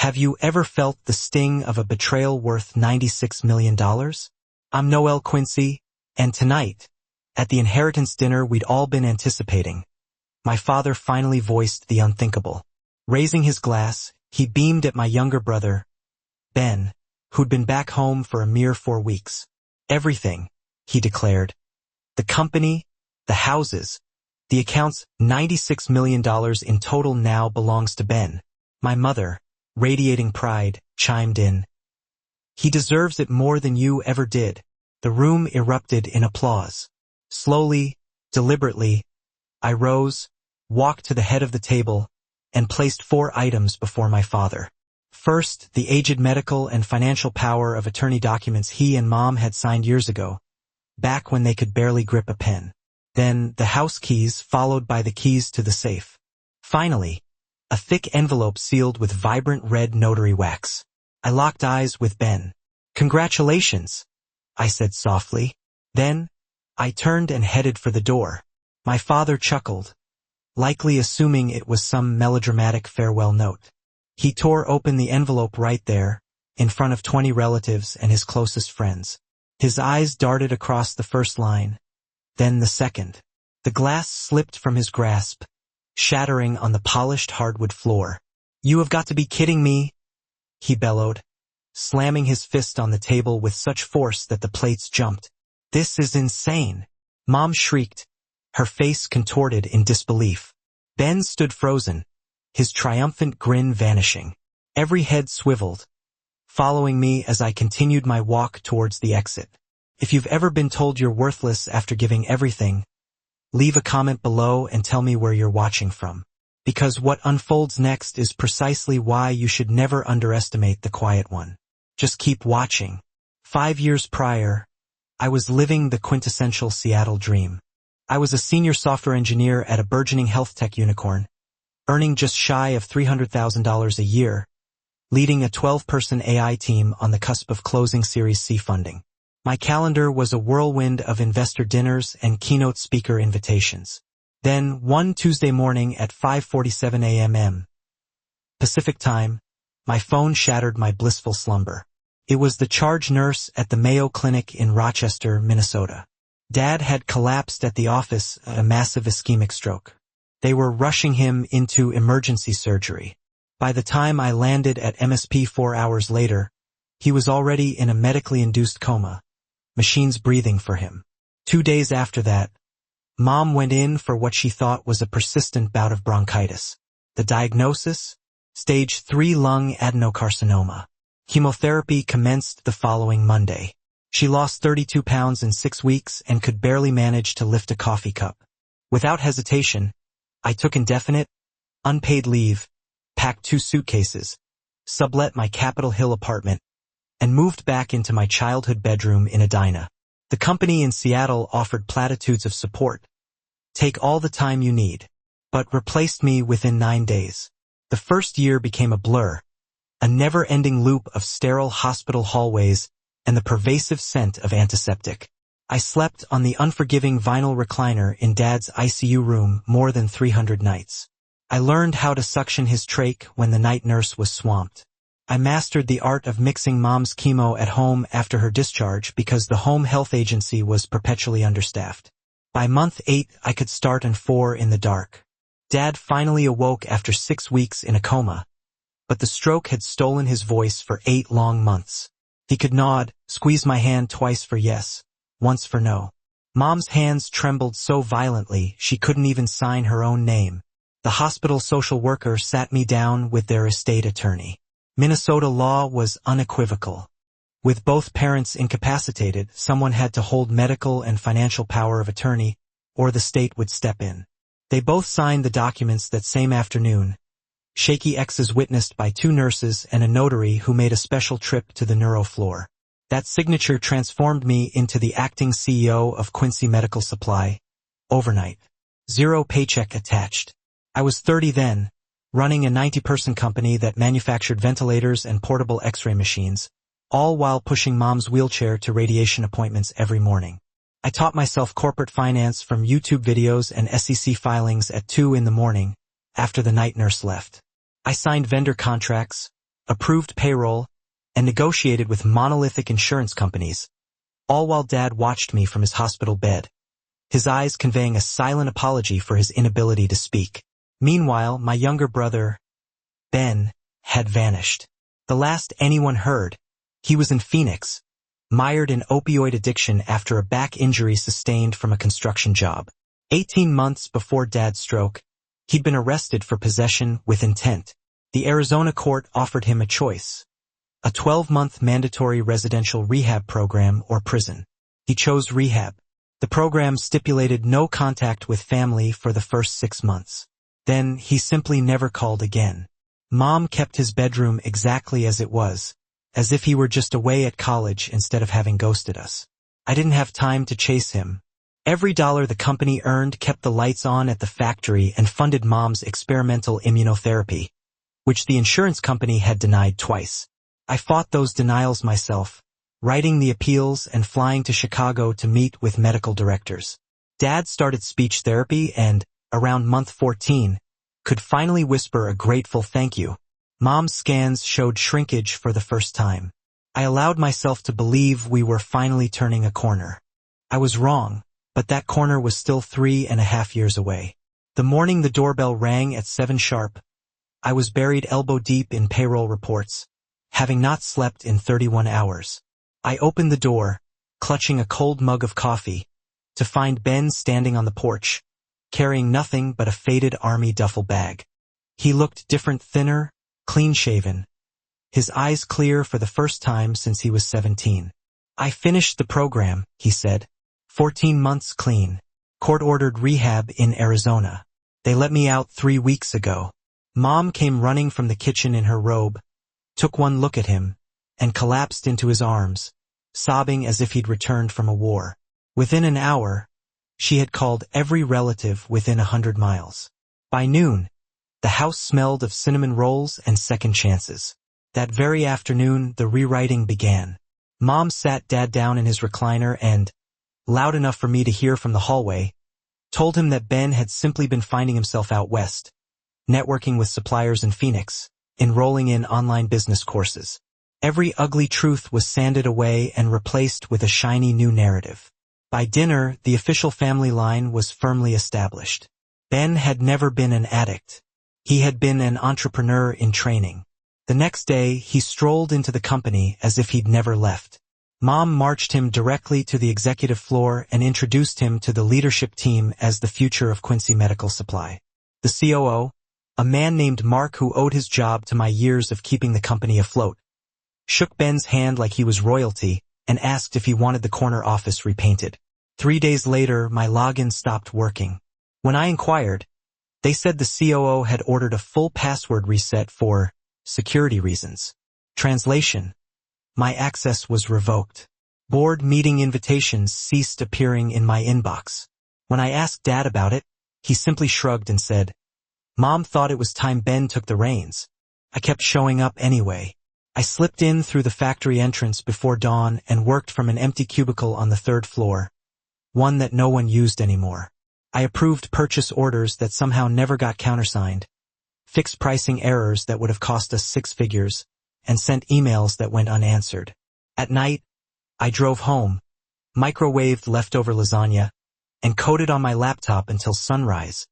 Have you ever felt the sting of a betrayal worth $96 million? I'm Noel Quincy, and tonight, at the inheritance dinner we'd all been anticipating, my father finally voiced the unthinkable. Raising his glass, he beamed at my younger brother, Ben, who'd been back home for a mere 4 weeks. Everything, he declared. The company, the houses, the accounts, $96 million in total now belongs to Ben. My mother, radiating pride, chimed in. He deserves it more than you ever did. The room erupted in applause. Slowly, deliberately, I rose, walked to the head of the table, and placed 4 items before my father. First, the aged medical and financial power of attorney documents he and Mom had signed years ago, back when they could barely grip a pen. Then, the house keys, followed by the keys to the safe. Finally, a thick envelope sealed with vibrant red notary wax. I locked eyes with Ben. "Congratulations," I said softly. Then, I turned and headed for the door. My father chuckled, likely assuming it was some melodramatic farewell note. He tore open the envelope right there, in front of 20 relatives and his closest friends. His eyes darted across the first line, then the second. The glass slipped from his grasp, shattering on the polished hardwood floor. "You have got to be kidding me," he bellowed, slamming his fist on the table with such force that the plates jumped. "This is insane," Mom shrieked, her face contorted in disbelief. Ben stood frozen, his triumphant grin vanishing. Every head swiveled, following me as I continued my walk towards the exit. If you've ever been told you're worthless after giving everything, leave a comment below and tell me where you're watching from. Because what unfolds next is precisely why you should never underestimate the quiet one. Just keep watching. 5 years prior, I was living the quintessential Seattle dream. I was a senior software engineer at a burgeoning health tech unicorn, earning just shy of $300,000 a year, leading a 12-person AI team on the cusp of closing Series C funding. My calendar was a whirlwind of investor dinners and keynote speaker invitations. Then, one Tuesday morning at 5:47 a.m. Pacific Time, my phone shattered my blissful slumber. It was the charge nurse at the Mayo Clinic in Rochester, Minnesota. Dad had collapsed at the office, a massive ischemic stroke. They were rushing him into emergency surgery. By the time I landed at MSP 4 hours later, he was already in a medically induced coma, machines breathing for him. 2 days after that, Mom went in for what she thought was a persistent bout of bronchitis. The diagnosis? Stage 3 lung adenocarcinoma. Chemotherapy commenced the following Monday. She lost 32 pounds in 6 weeks and could barely manage to lift a coffee cup. Without hesitation, I took indefinite, unpaid leave, packed 2 suitcases, sublet my Capitol Hill apartment, and moved back into my childhood bedroom in Edina. The company in Seattle offered platitudes of support. Take all the time you need, but replaced me within 9 days. The first year became a blur, a never-ending loop of sterile hospital hallways and the pervasive scent of antiseptic. I slept on the unforgiving vinyl recliner in Dad's ICU room more than 300 nights. I learned how to suction his trach when the night nurse was swamped. I mastered the art of mixing Mom's chemo at home after her discharge because the home health agency was perpetually understaffed. By month 8, I could start and 4 in the dark. Dad finally awoke after 6 weeks in a coma, but the stroke had stolen his voice for 8 long months. He could nod, squeeze my hand twice for yes, once for no. Mom's hands trembled so violently she couldn't even sign her own name. The hospital social worker sat me down with their estate attorney. Minnesota law was unequivocal. With both parents incapacitated, someone had to hold medical and financial power of attorney, or the state would step in. They both signed the documents that same afternoon, shaky X's witnessed by 2 nurses and a notary who made a special trip to the neuro floor. That signature transformed me into the acting CEO of Quincy Medical Supply, overnight. 0 paycheck attached. I was 30 then, running a 90-person company that manufactured ventilators and portable X-ray machines, all while pushing Mom's wheelchair to radiation appointments every morning. I taught myself corporate finance from YouTube videos and SEC filings at 2 in the morning, after the night nurse left. I signed vendor contracts, approved payroll, and negotiated with monolithic insurance companies, all while Dad watched me from his hospital bed, his eyes conveying a silent apology for his inability to speak. Meanwhile, my younger brother, Ben, had vanished. The last anyone heard, he was in Phoenix, mired in opioid addiction after a back injury sustained from a construction job. 18 months before Dad's stroke, he'd been arrested for possession with intent. The Arizona court offered him a choice: a 12-month mandatory residential rehab program or prison. He chose rehab. The program stipulated no contact with family for the first 6 months. Then he simply never called again. Mom kept his bedroom exactly as it was, as if he were just away at college instead of having ghosted us. I didn't have time to chase him. Every dollar the company earned kept the lights on at the factory and funded Mom's experimental immunotherapy, which the insurance company had denied twice. I fought those denials myself, writing the appeals and flying to Chicago to meet with medical directors. Dad started speech therapy and, around month 14, could finally whisper a grateful thank you. Mom's scans showed shrinkage for the first time. I allowed myself to believe we were finally turning a corner. I was wrong, but that corner was still 3.5 years away. The morning the doorbell rang at 7 sharp, I was buried elbow-deep in payroll reports, having not slept in 31 hours. I opened the door, clutching a cold mug of coffee, to find Ben standing on the porch, carrying nothing but a faded army duffel bag. He looked different, thinner, clean-shaven, his eyes clear for the first time since he was 17. "I finished the program," he said. 14 months clean. Court-ordered rehab in Arizona. They let me out 3 weeks ago. Mom came running from the kitchen in her robe, took one look at him, and collapsed into his arms, sobbing as if he'd returned from a war. Within an hour, she had called every relative within 100 miles. By noon, the house smelled of cinnamon rolls and second chances. That very afternoon, the rewriting began. Mom sat Dad down in his recliner and, loud enough for me to hear from the hallway, told him that Ben had simply been finding himself out west, networking with suppliers in Phoenix, enrolling in online business courses. Every ugly truth was sanded away and replaced with a shiny new narrative. By dinner, the official family line was firmly established. Ben had never been an addict. He had been an entrepreneur in training. The next day, he strolled into the company as if he'd never left. Mom marched him directly to the executive floor and introduced him to the leadership team as the future of Quincy Medical Supply. The COO, a man named Mark who owed his job to my years of keeping the company afloat, shook Ben's hand like he was royalty and asked if he wanted the corner office repainted. 3 days later, my login stopped working. When I inquired, they said the COO had ordered a full password reset for security reasons. Translation: my access was revoked. Board meeting invitations ceased appearing in my inbox. When I asked Dad about it, he simply shrugged and said, "Mom thought it was time Ben took the reins." I kept showing up anyway. I slipped in through the factory entrance before dawn and worked from an empty cubicle on the 3rd floor, one that no one used anymore. I approved purchase orders that somehow never got countersigned, fixed pricing errors that would have cost us 6 figures, and sent emails that went unanswered. At night, I drove home, microwaved leftover lasagna, and coded on my laptop until sunrise,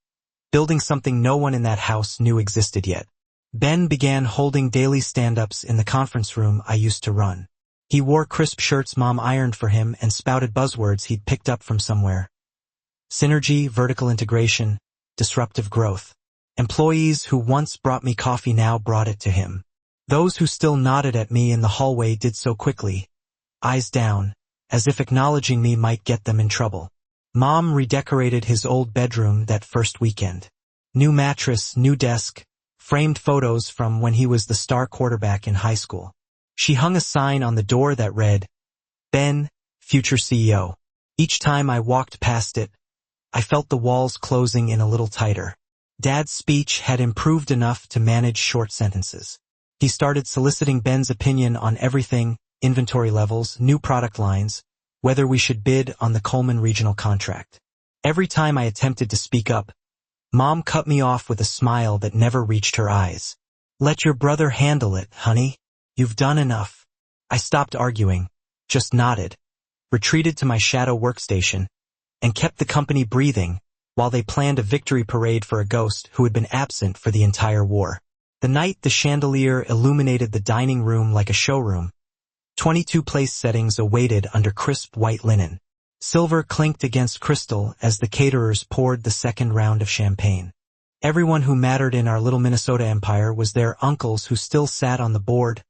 building something no one in that house knew existed yet. Ben began holding daily stand-ups in the conference room I used to run. He wore crisp shirts Mom ironed for him and spouted buzzwords he'd picked up from somewhere. Synergy, vertical integration, disruptive growth. Employees who once brought me coffee now brought it to him. Those who still nodded at me in the hallway did so quickly, eyes down, as if acknowledging me might get them in trouble. Mom redecorated his old bedroom that first weekend. New mattress, new desk, framed photos from when he was the star quarterback in high school. She hung a sign on the door that read, "Ben, future CEO." Each time I walked past it, I felt the walls closing in a little tighter. Dad's speech had improved enough to manage short sentences. He started soliciting Ben's opinion on everything: inventory levels, new product lines, whether we should bid on the Coleman regional contract. Every time I attempted to speak up, Mom cut me off with a smile that never reached her eyes. Let your brother handle it, honey. You've done enough. I stopped arguing, just nodded, retreated to my shadow workstation, and kept the company breathing while they planned a victory parade for a ghost who had been absent for the entire war. The night the chandelier illuminated the dining room like a showroom. 22 place settings awaited under crisp white linen. Silver clinked against crystal as the caterers poured the second round of champagne. Everyone who mattered in our little Minnesota empire was there: uncles who still sat on the board,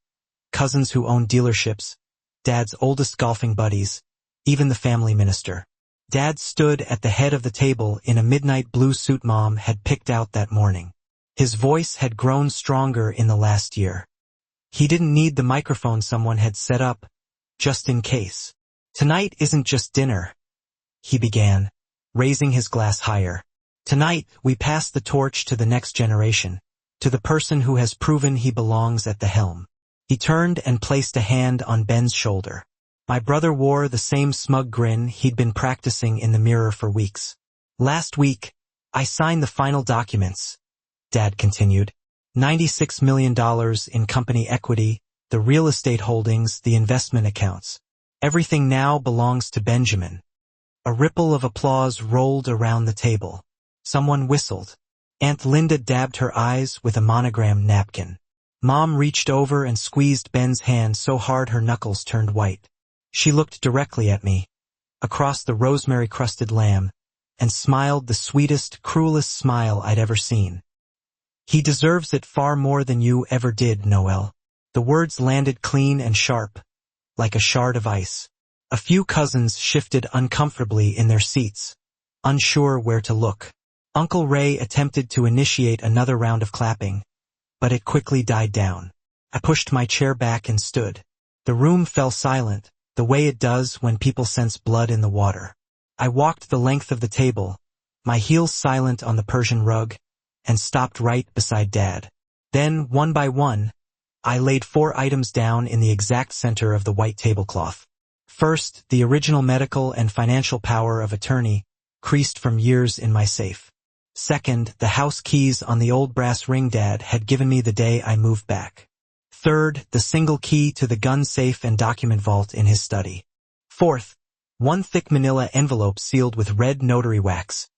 cousins who owned dealerships, Dad's oldest golfing buddies, even the family minister. Dad stood at the head of the table in a midnight blue suit Mom had picked out that morning. His voice had grown stronger in the last year. He didn't need the microphone someone had set up, just in case. Tonight isn't just dinner, he began, raising his glass higher. Tonight, we pass the torch to the next generation, to the person who has proven he belongs at the helm. He turned and placed a hand on Ben's shoulder. My brother wore the same smug grin he'd been practicing in the mirror for weeks. Last week, I signed the final documents, Dad continued. $96 million in company equity, the real estate holdings, the investment accounts. Everything now belongs to Benjamin. A ripple of applause rolled around the table. Someone whistled. Aunt Linda dabbed her eyes with a monogram napkin. Mom reached over and squeezed Ben's hand so hard her knuckles turned white. She looked directly at me, across the rosemary-crusted lamb, and smiled the sweetest, cruelest smile I'd ever seen. He deserves it far more than you ever did, Noel. The words landed clean and sharp, like a shard of ice. A few cousins shifted uncomfortably in their seats, unsure where to look. Uncle Ray attempted to initiate another round of clapping, but it quickly died down. I pushed my chair back and stood. The room fell silent, the way it does when people sense blood in the water. I walked the length of the table, my heels silent on the Persian rug, and stopped right beside Dad. Then, one by one, I laid 4 items down in the exact center of the white tablecloth. First, the original medical and financial power of attorney, creased from years in my safe. Second, the house keys on the old brass ring Dad had given me the day I moved back. Third, the single key to the gun safe and document vault in his study. Fourth, one thick manila envelope sealed with red notary wax,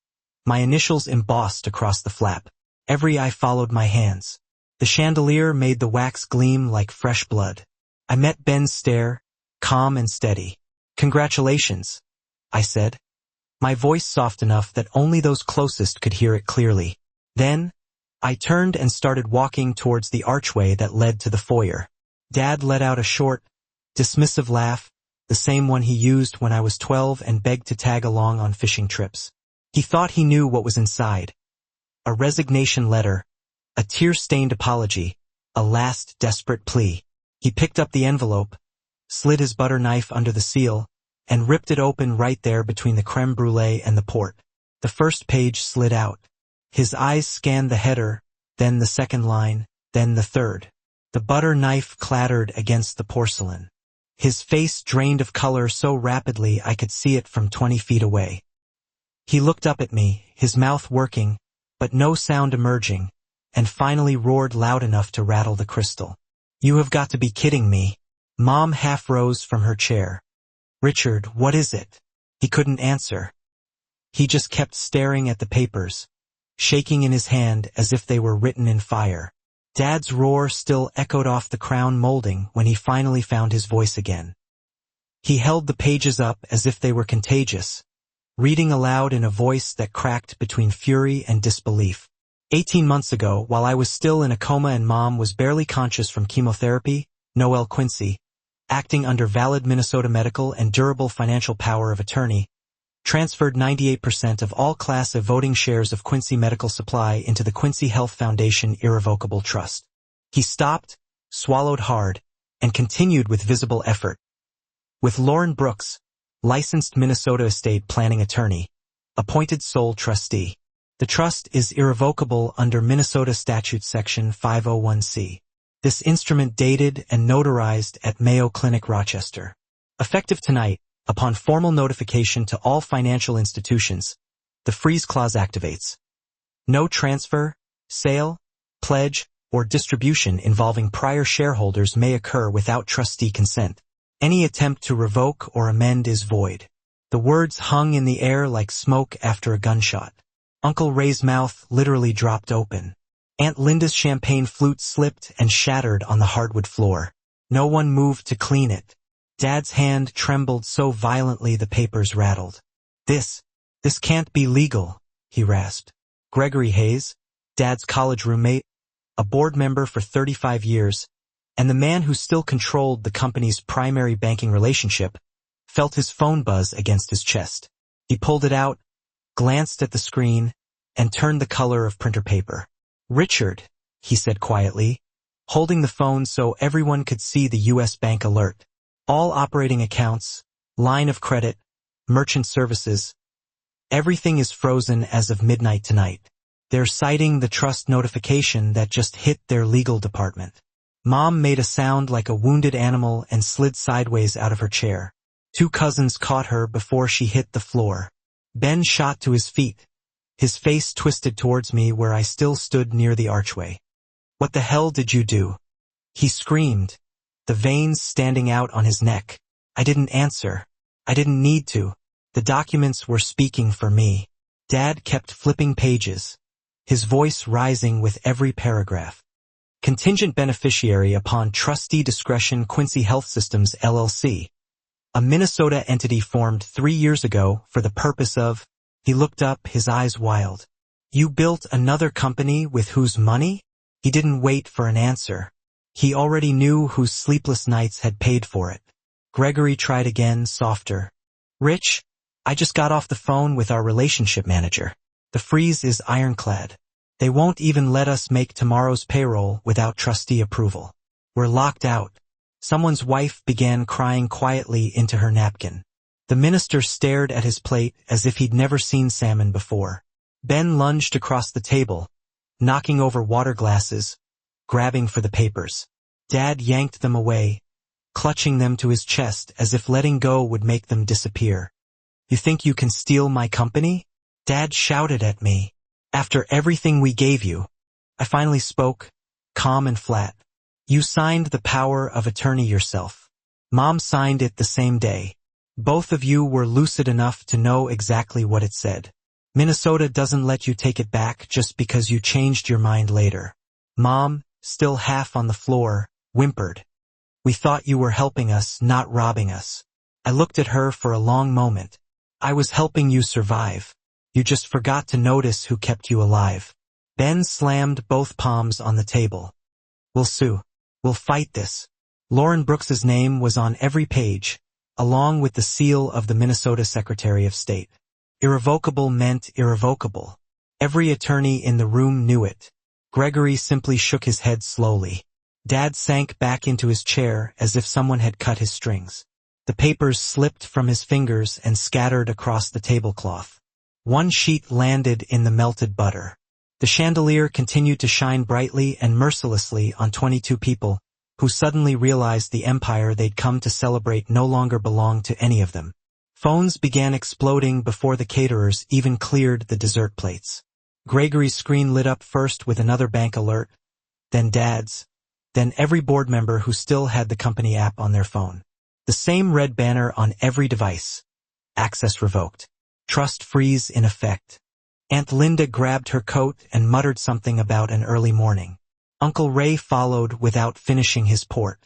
my initials embossed across the flap. Every eye followed my hands. The chandelier made the wax gleam like fresh blood. I met Ben's stare, calm and steady. "Congratulations," I said, my voice soft enough that only those closest could hear it clearly. Then, I turned and started walking towards the archway that led to the foyer. Dad let out a short, dismissive laugh, the same one he used when I was 12 and begged to tag along on fishing trips. He thought he knew what was inside. A resignation letter, a tear-stained apology, a last desperate plea. He picked up the envelope, slid his butter knife under the seal, and ripped it open right there between the creme brulee and the port. The first page slid out. His eyes scanned the header, then the second line, then the third. The butter knife clattered against the porcelain. His face drained of color so rapidly I could see it from 20 feet away. He looked up at me, his mouth working, but no sound emerging, and finally roared loud enough to rattle the crystal. "You have got to be kidding me." Mom half rose from her chair. "Richard, what is it?" He couldn't answer. He just kept staring at the papers, shaking in his hand as if they were written in fire. Dad's roar still echoed off the crown molding when he finally found his voice again. He held the pages up as if they were contagious, reading aloud in a voice that cracked between fury and disbelief. 18 months ago, while I was still in a coma and Mom was barely conscious from chemotherapy, Noel Quincy, acting under valid Minnesota medical and durable financial power of attorney, transferred 98% of all Class A voting shares of Quincy Medical Supply into the Quincy Health Foundation Irrevocable Trust. He stopped, swallowed hard, and continued with visible effort. With Lauren Brooks, licensed Minnesota estate planning attorney, appointed sole trustee. The trust is irrevocable under Minnesota Statute Section 501C. This instrument dated and notarized at Mayo Clinic, Rochester. Effective tonight, upon formal notification to all financial institutions, the freeze clause activates. No transfer, sale, pledge, or distribution involving prior shareholders may occur without trustee consent. Any attempt to revoke or amend is void. The words hung in the air like smoke after a gunshot. Uncle Ray's mouth literally dropped open. Aunt Linda's champagne flute slipped and shattered on the hardwood floor. No one moved to clean it. Dad's hand trembled so violently the papers rattled. This can't be legal, he rasped. Gregory Hayes, Dad's college roommate, a board member for 35 years, and the man who still controlled the company's primary banking relationship, felt his phone buzz against his chest. He pulled it out, glanced at the screen, and turned the color of printer paper. "Richard," he said quietly, holding the phone so everyone could see the U.S. bank alert. "All operating accounts, line of credit, merchant services, everything is frozen as of midnight tonight. They're citing the trust notification that just hit their legal department." Mom made a sound like a wounded animal and slid sideways out of her chair. Two cousins caught her before she hit the floor. Ben shot to his feet, his face twisted towards me where I still stood near the archway. "What the hell did you do?" he screamed, the veins standing out on his neck. I didn't answer. I didn't need to. The documents were speaking for me. Dad kept flipping pages, his voice rising with every paragraph. "Contingent beneficiary upon trustee discretion Quincy Health Systems LLC, a Minnesota entity formed 3 years ago for the purpose of..." He looked up, his eyes wild. "You built another company with whose money?" He didn't wait for an answer. He already knew whose sleepless nights had paid for it. Gregory tried again, softer. "Rich, I just got off the phone with our relationship manager. The freeze is ironclad. They won't even let us make tomorrow's payroll without trustee approval. We're locked out." Someone's wife began crying quietly into her napkin. The minister stared at his plate as if he'd never seen salmon before. Ben lunged across the table, knocking over water glasses, grabbing for the papers. Dad yanked them away, clutching them to his chest as if letting go would make them disappear. "You think you can steal my company?" Dad shouted at me. "After everything we gave you." I finally spoke, calm and flat. "You signed the power of attorney yourself. Mom signed it the same day. Both of you were lucid enough to know exactly what it said. Minnesota doesn't let you take it back just because you changed your mind later." Mom, still half on the floor, whimpered. "We thought you were helping us, not robbing us." I looked at her for a long moment. "I was helping you survive. You just forgot to notice who kept you alive." Ben slammed both palms on the table. "We'll sue. We'll fight this." Lauren Brooks's name was on every page, along with the seal of the Minnesota Secretary of State. Irrevocable meant irrevocable. Every attorney in the room knew it. Gregory simply shook his head slowly. Dad sank back into his chair as if someone had cut his strings. The papers slipped from his fingers and scattered across the tablecloth. One sheet landed in the melted butter. The chandelier continued to shine brightly and mercilessly on 22 people, who suddenly realized the empire they'd come to celebrate no longer belonged to any of them. Phones began exploding before the caterers even cleared the dessert plates. Gregory's screen lit up first with another bank alert, then Dad's, then every board member who still had the company app on their phone. The same red banner on every device. Access revoked. Trust freeze in effect. Aunt Linda grabbed her coat and muttered something about an early morning. Uncle Ray followed without finishing his port.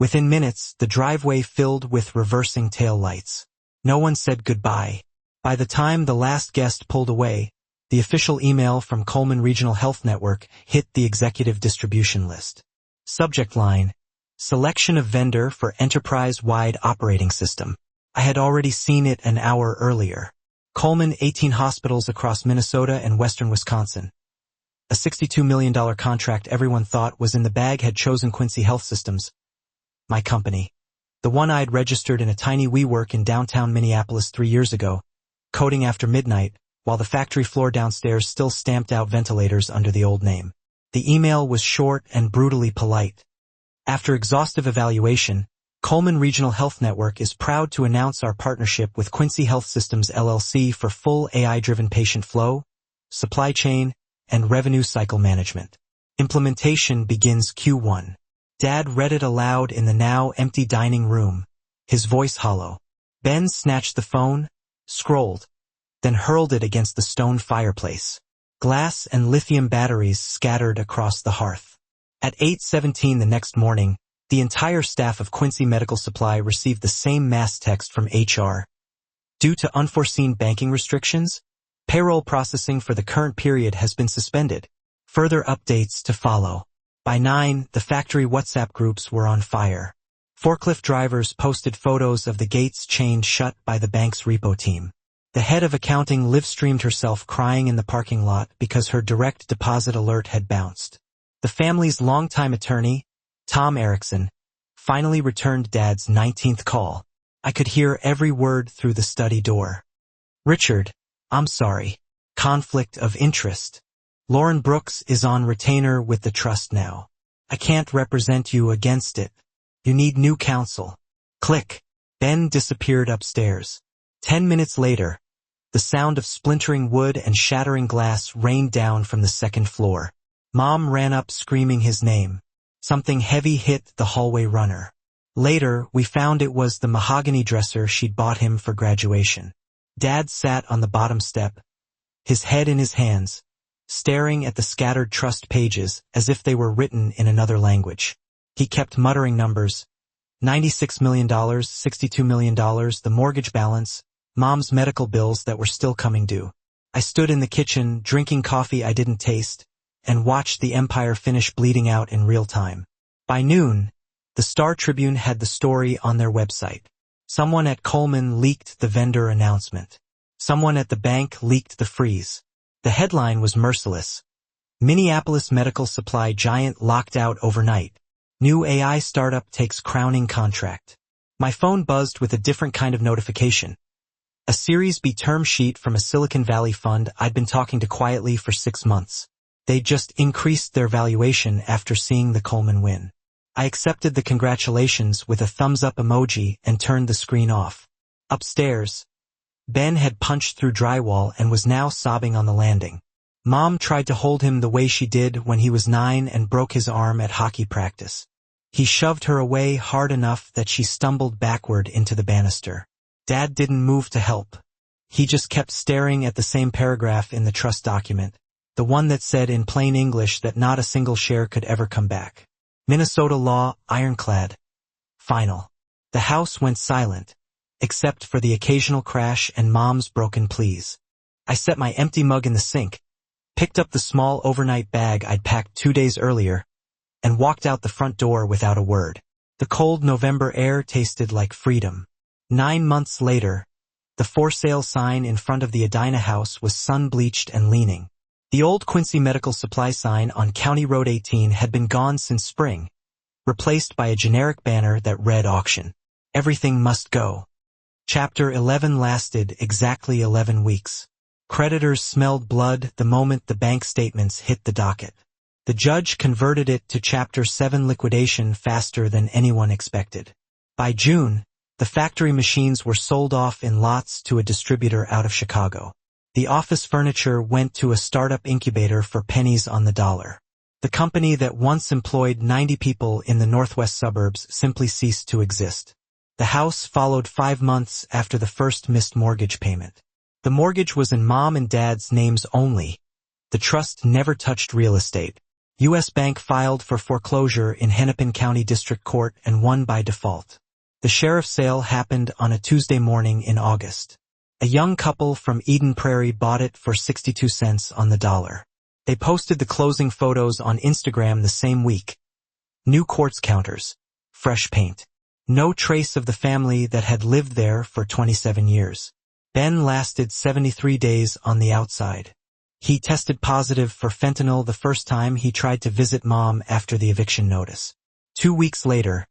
Within minutes, the driveway filled with reversing tail lights. No one said goodbye. By the time the last guest pulled away, the official email from Coleman Regional Health Network hit the executive distribution list. Subject line: Selection of vendor for enterprise-wide operating system. I had already seen it an hour earlier. Coleman, 18 hospitals across Minnesota and western Wisconsin. A $62 million contract everyone thought was in the bag had chosen Quincy Health Systems. My company. The one I'd registered in a tiny WeWork in downtown Minneapolis 3 years ago, coding after midnight, while the factory floor downstairs still stamped out ventilators under the old name. The email was short and brutally polite. After exhaustive evaluation, Coleman Regional Health Network is proud to announce our partnership with Quincy Health Systems LLC for full AI-driven patient flow, supply chain, and revenue cycle management. Implementation begins Q1. Dad read it aloud in the now empty dining room, his voice hollow. Ben snatched the phone, scrolled, then hurled it against the stone fireplace. Glass and lithium batteries scattered across the hearth. At 8:17 the next morning, the entire staff of Quincy Medical Supply received the same mass text from HR. Due to unforeseen banking restrictions, payroll processing for the current period has been suspended. Further updates to follow. By 9, the factory WhatsApp groups were on fire. Forklift drivers posted photos of the gates chained shut by the bank's repo team. The head of accounting live-streamed herself crying in the parking lot because her direct deposit alert had bounced. The family's longtime attorney, Tom Erickson, finally returned Dad's 19th call. I could hear every word through the study door. Richard, I'm sorry. Conflict of interest. Lauren Brooks is on retainer with the trust now. I can't represent you against it. You need new counsel. Click. Ben disappeared upstairs. 10 minutes later, the sound of splintering wood and shattering glass rained down from the second floor. Mom ran up screaming his name. Something heavy hit the hallway runner. Later, we found it was the mahogany dresser she'd bought him for graduation. Dad sat on the bottom step, his head in his hands, staring at the scattered trust pages as if they were written in another language. He kept muttering numbers. $96 million, $62 million, the mortgage balance, Mom's medical bills that were still coming due. I stood in the kitchen, drinking coffee I didn't taste, and watched the empire finish bleeding out in real time. By noon, the Star Tribune had the story on their website. Someone at Coleman leaked the vendor announcement. Someone at the bank leaked the freeze. The headline was merciless. Minneapolis medical supply giant locked out overnight. New AI startup takes crowning contract. My phone buzzed with a different kind of notification. A Series B term sheet from a Silicon Valley fund I'd been talking to quietly for 6 months. They just increased their valuation after seeing the Coleman win. I accepted the congratulations with a thumbs-up emoji and turned the screen off. Upstairs, Ben had punched through drywall and was now sobbing on the landing. Mom tried to hold him the way she did when he was 9 and broke his arm at hockey practice. He shoved her away hard enough that she stumbled backward into the banister. Dad didn't move to help. He just kept staring at the same paragraph in the trust document, the one that said in plain English that not a single share could ever come back. Minnesota law, ironclad. Final. The house went silent, except for the occasional crash and Mom's broken pleas. I set my empty mug in the sink, picked up the small overnight bag I'd packed 2 days earlier, and walked out the front door without a word. The cold November air tasted like freedom. 9 months later, the for sale sign in front of the Edina house was sun-bleached and leaning. The old Quincy Medical Supply sign on County Road 18 had been gone since spring, replaced by a generic banner that read auction. Everything must go. Chapter 11 lasted exactly 11 weeks. Creditors smelled blood the moment the bank statements hit the docket. The judge converted it to Chapter 7 liquidation faster than anyone expected. By June, the factory machines were sold off in lots to a distributor out of Chicago. The office furniture went to a startup incubator for pennies on the dollar. The company that once employed 90 people in the northwest suburbs simply ceased to exist. The house followed 5 months after the first missed mortgage payment. The mortgage was in Mom and Dad's names only. The trust never touched real estate. U.S. Bank filed for foreclosure in Hennepin County District Court and won by default. The sheriff's sale happened on a Tuesday morning in August. A young couple from Eden Prairie bought it for 62 cents on the dollar. They posted the closing photos on Instagram the same week. New quartz counters. Fresh paint. No trace of the family that had lived there for 27 years. Ben lasted 73 days on the outside. He tested positive for fentanyl the first time he tried to visit Mom after the eviction notice. 2 weeks later,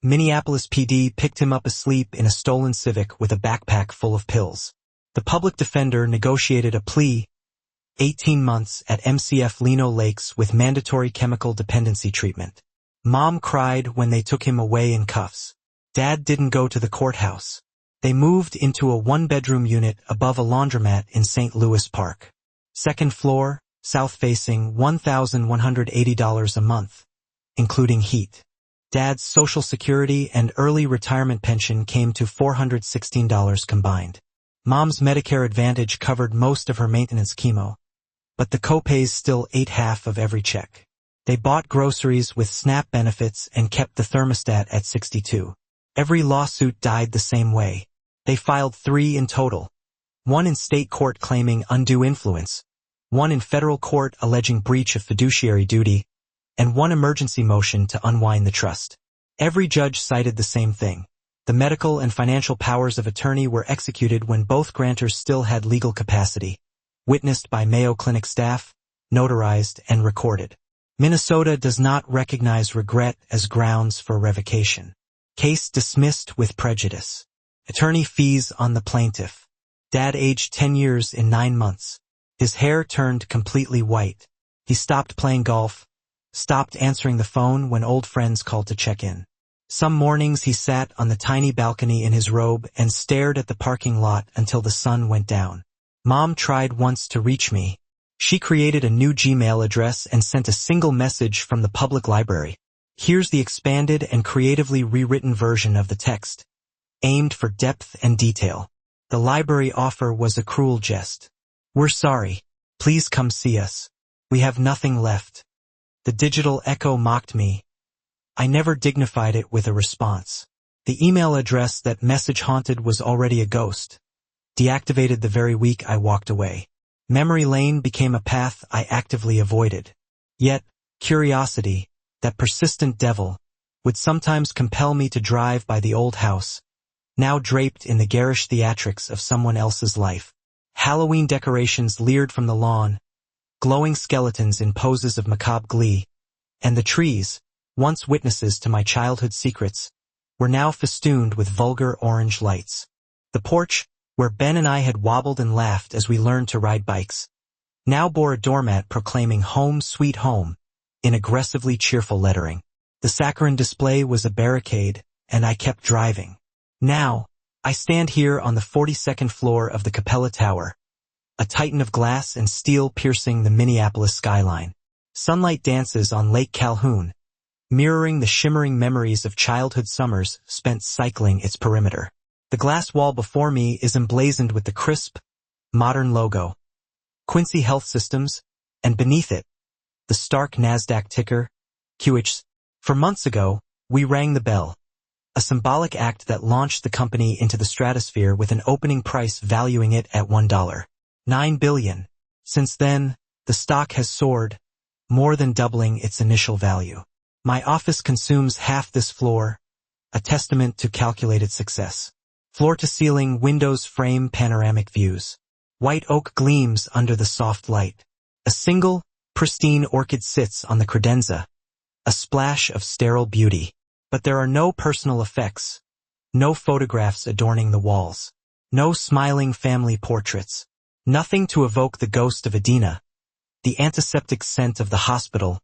Minneapolis PD picked him up asleep in a stolen Civic with a backpack full of pills. The public defender negotiated a plea, 18 months at MCF Lino Lakes with mandatory chemical dependency treatment. Mom cried when they took him away in cuffs. Dad didn't go to the courthouse. They moved into a 1-bedroom unit above a laundromat in St. Louis Park. Second floor, south-facing, $1,180 a month, including heat. Dad's Social Security and early retirement pension came to $416 combined. Mom's Medicare Advantage covered most of her maintenance chemo, but the copays still ate half of every check. They bought groceries with SNAP benefits and kept the thermostat at 62. Every lawsuit died the same way. They filed 3 in total. 1 in state court claiming undue influence, 1 in federal court alleging breach of fiduciary duty, and 1 emergency motion to unwind the trust. Every judge cited the same thing. The medical and financial powers of attorney were executed when both grantors still had legal capacity, witnessed by Mayo Clinic staff, notarized and recorded. Minnesota does not recognize regret as grounds for revocation. Case dismissed with prejudice. Attorney fees on the plaintiff. Dad aged 10 years in 9 months. His hair turned completely white. He stopped playing golf, stopped answering the phone when old friends called to check in. Some mornings he sat on the tiny balcony in his robe and stared at the parking lot until the sun went down. Mom tried once to reach me. She created a new Gmail address and sent a single message from the public library. Here's the expanded and creatively rewritten version of the text, aimed for depth and detail. The library offer was a cruel jest. We're sorry. Please come see us. We have nothing left. The digital echo mocked me. I never dignified it with a response. The email address that message haunted was already a ghost, deactivated the very week I walked away. Memory lane became a path I actively avoided. Yet, curiosity, that persistent devil, would sometimes compel me to drive by the old house, now draped in the garish theatrics of someone else's life. Halloween decorations leered from the lawn, glowing skeletons in poses of macabre glee, and the trees, once witnesses to my childhood secrets, were now festooned with vulgar orange lights. The porch, where Ben and I had wobbled and laughed as we learned to ride bikes, now bore a doormat proclaiming "Home Sweet Home" in aggressively cheerful lettering. The saccharine display was a barricade, and I kept driving. Now, I stand here on the 42nd floor of the Capella Tower, a titan of glass and steel piercing the Minneapolis skyline. Sunlight dances on Lake Calhoun, mirroring the shimmering memories of childhood summers spent cycling its perimeter. The glass wall before me is emblazoned with the crisp, modern logo, Quincy Health Systems, and beneath it, the stark NASDAQ ticker, QH. For months ago, we rang the bell, a symbolic act that launched the company into the stratosphere with an opening price valuing it at $1.9 billion. Since then, the stock has soared, more than doubling its initial value. My office consumes half this floor, a testament to calculated success. Floor-to-ceiling windows frame panoramic views. White oak gleams under the soft light. A single, pristine orchid sits on the credenza, a splash of sterile beauty. But there are no personal effects, no photographs adorning the walls, no smiling family portraits, nothing to evoke the ghost of Adina, the antiseptic scent of the hospital,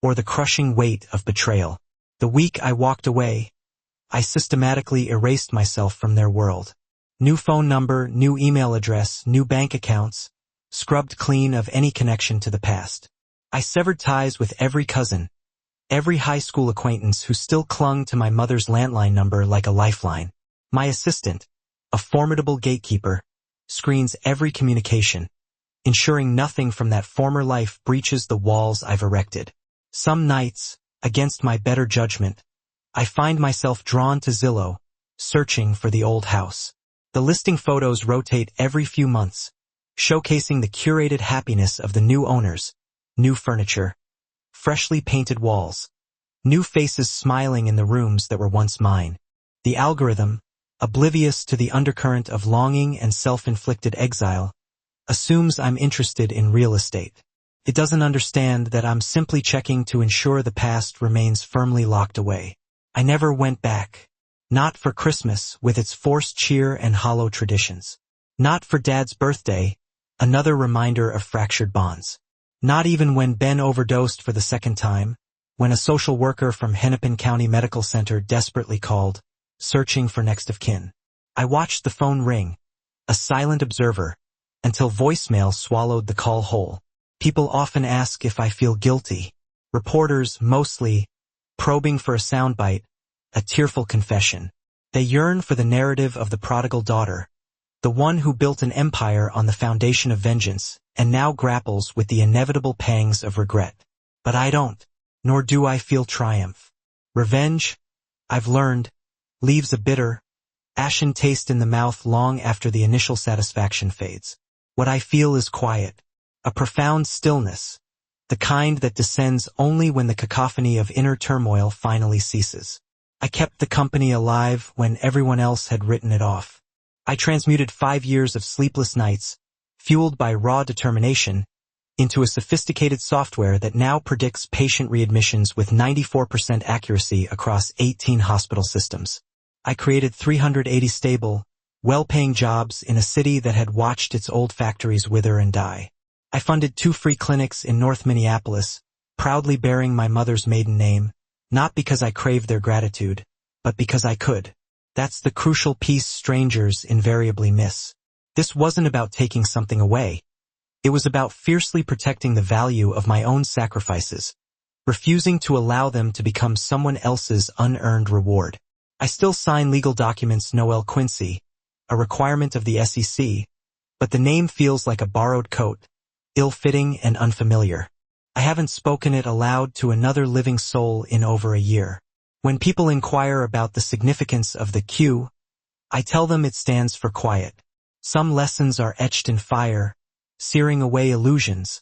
or the crushing weight of betrayal. The week I walked away, I systematically erased myself from their world. New phone number, new email address, new bank accounts, scrubbed clean of any connection to the past. I severed ties with every cousin, every high school acquaintance who still clung to my mother's landline number like a lifeline. My assistant, a formidable gatekeeper, screens every communication, ensuring nothing from that former life breaches the walls I've erected. Some nights, against my better judgment, I find myself drawn to Zillow, searching for the old house. The listing photos rotate every few months, showcasing the curated happiness of the new owners, new furniture, freshly painted walls, new faces smiling in the rooms that were once mine. The algorithm, oblivious to the undercurrent of longing and self-inflicted exile, assumes I'm interested in real estate. It doesn't understand that I'm simply checking to ensure the past remains firmly locked away. I never went back. Not for Christmas, with its forced cheer and hollow traditions. Not for Dad's birthday, another reminder of fractured bonds. Not even when Ben overdosed for the second time, when a social worker from Hennepin County Medical Center desperately called, searching for next of kin. I watched the phone ring, a silent observer, until voicemail swallowed the call whole. People often ask if I feel guilty. Reporters, mostly, probing for a soundbite, a tearful confession. They yearn for the narrative of the prodigal daughter, the one who built an empire on the foundation of vengeance, and now grapples with the inevitable pangs of regret. But I don't, nor do I feel triumph. Revenge, I've learned, leaves a bitter, ashen taste in the mouth long after the initial satisfaction fades. What I feel is quiet, a profound stillness, the kind that descends only when the cacophony of inner turmoil finally ceases. I kept the company alive when everyone else had written it off. I transmuted 5 years of sleepless nights, fueled by raw determination, into a sophisticated software that now predicts patient readmissions with 94% accuracy across 18 hospital systems. I created 380 stable, well-paying jobs in a city that had watched its old factories wither and die. I funded 2 free clinics in North Minneapolis, proudly bearing my mother's maiden name, not because I craved their gratitude, but because I could. That's the crucial piece strangers invariably miss. This wasn't about taking something away. It was about fiercely protecting the value of my own sacrifices, refusing to allow them to become someone else's unearned reward. I still sign legal documents Noel Quincy, a requirement of the SEC, but the name feels like a borrowed coat, ill-fitting and unfamiliar. I haven't spoken it aloud to another living soul in over a year. When people inquire about the significance of the Q, I tell them it stands for quiet. Some lessons are etched in fire, searing away illusions,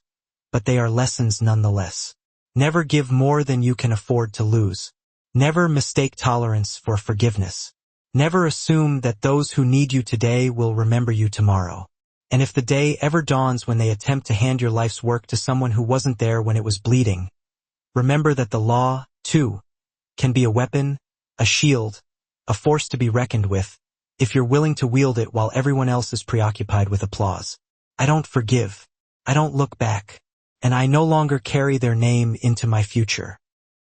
but they are lessons nonetheless. Never give more than you can afford to lose. Never mistake tolerance for forgiveness. Never assume that those who need you today will remember you tomorrow. And if the day ever dawns when they attempt to hand your life's work to someone who wasn't there when it was bleeding, remember that the law, too, can be a weapon, a shield, a force to be reckoned with, if you're willing to wield it while everyone else is preoccupied with applause. I don't forgive. I don't look back. And I no longer carry their name into my future.